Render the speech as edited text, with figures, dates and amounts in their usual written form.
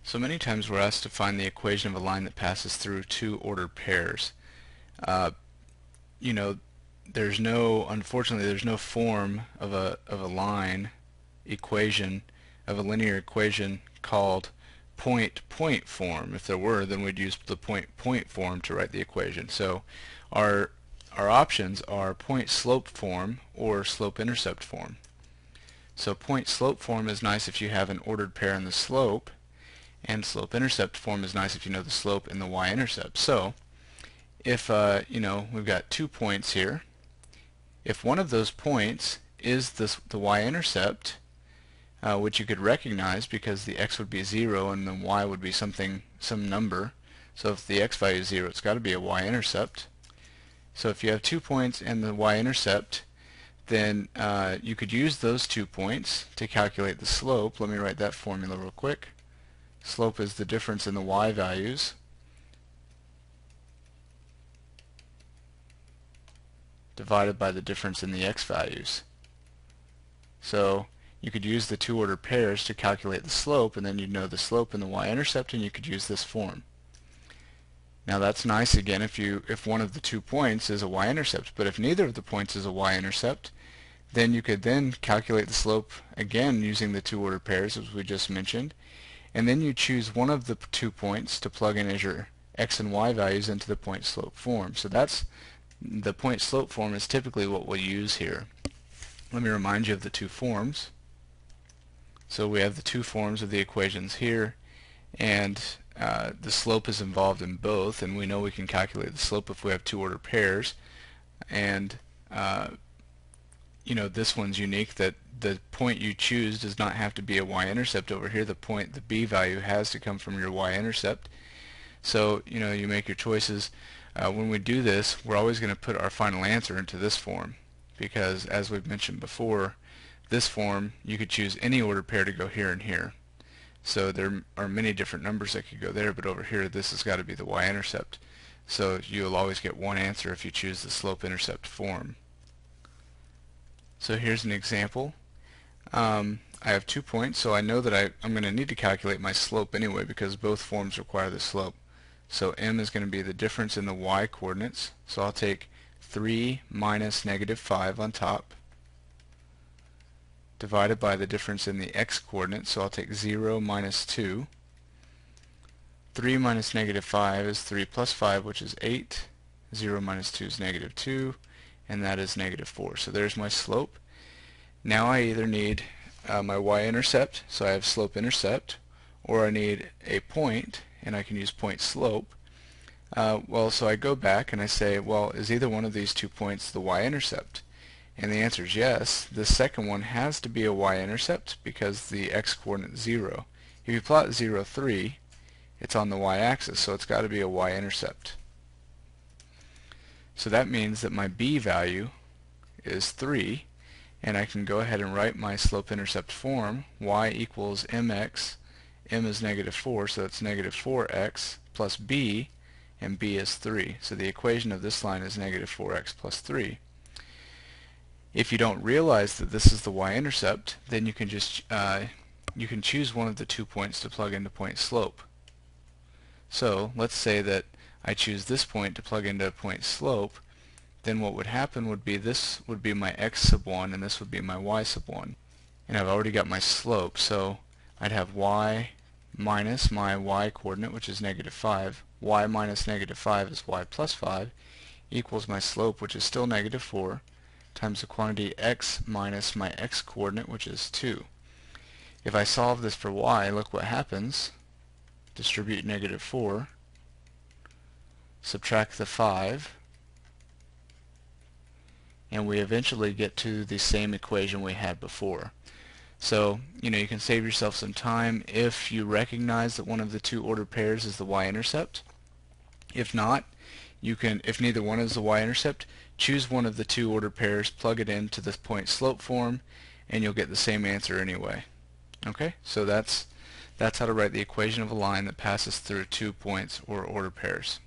So many times we're asked to find the equation of a line that passes through two ordered pairs. Uh, you know, unfortunately, there's no form of a line equation, of a linear equation called point-point form. If there were, then we'd use the point-point form to write the equation. So our options are point-slope form or slope-intercept form. So point-slope form is nice if you have an ordered pair in the slope, and slope-intercept form is nice if you know the slope and the y-intercept. So if we've got 2 points here, if one of those points is the y-intercept, which you could recognize because the x would be 0 and the y would be some number. So if the x value is 0, it's got to be a y-intercept. So if you have 2 points and the y-intercept, then you could use those 2 points to calculate the slope. Let me write that formula real quick. Slope is the difference in the y values divided by the difference in the x values. So you could use the two ordered pairs to calculate the slope, and then you'd know the slope and the y-intercept, and you could use this form. Now that's nice again if one of the 2 points is a y-intercept, but if neither of the points is a y-intercept, then you could then calculate the slope again using the two ordered pairs as we just mentioned, and then you choose one of the 2 points to plug in as your x and y values into the point-slope form. So that's the point-slope form is typically what we'll use here. Let me remind you of the 2 forms. So we have the 2 forms of the equations here, and the slope is involved in both, and we know we can calculate the slope if we have 2 ordered pairs. And this one's unique that the point you choose does not have to be a y-intercept over here. The b value has to come from your y-intercept. So you make your choices. When we do this, we're always going to put our final answer into this form, because as we've mentioned before, this form you could choose any ordered pair to go here and here. So there are many different numbers that could go there, but over here this has got to be the y-intercept. So you'll always get one answer if you choose the slope-intercept form. So here's an example. I have 2 points, so I know that I'm going to need to calculate my slope anyway because both forms require the slope. So m is going to be the difference in the y-coordinates. So I'll take 3 minus -5 on top, divided by the difference in the x-coordinates. So I'll take 0 minus 2. 3 minus -5 is 3 plus 5, which is 8. 0 minus 2 is -2, and that is -4. So there's my slope. Now I either need my y-intercept, so I have slope-intercept, or I need a point, and I can use point-slope. So I go back and I say, well, is either one of these 2 points the y-intercept? And the answer is yes. The second one has to be a y-intercept because the x-coordinate is 0. If you plot 0, 3, it's on the y-axis, so it's got to be a y-intercept. So that means that my b value is 3, and I can go ahead and write my slope-intercept form. Y equals mx, m is -4, so it's -4x plus b, and b is 3. So the equation of this line is -4x plus 3. If you don't realize that this is the y-intercept, then you can just you can choose one of the 2 points to plug into point-slope. So let's say that I choose this point to plug into point-slope. Then what would happen would be this would be my x sub 1 and this would be my y sub 1. And I've already got my slope, so I'd have y minus my y-coordinate, which is -5. Y minus -5 is y plus 5, equals my slope, which is still -4, times the quantity x minus my x-coordinate, which is 2. If I solve this for y, look what happens. Distribute -4, subtract the 5, and we eventually get to the same equation we had before. So you can save yourself some time if you recognize that one of the 2 ordered pairs is the y-intercept. If not, if neither one is the y-intercept, choose one of the 2 ordered pairs, plug it into the point-slope form, and you'll get the same answer anyway. Okay, so that's how to write the equation of a line that passes through 2 points or ordered pairs.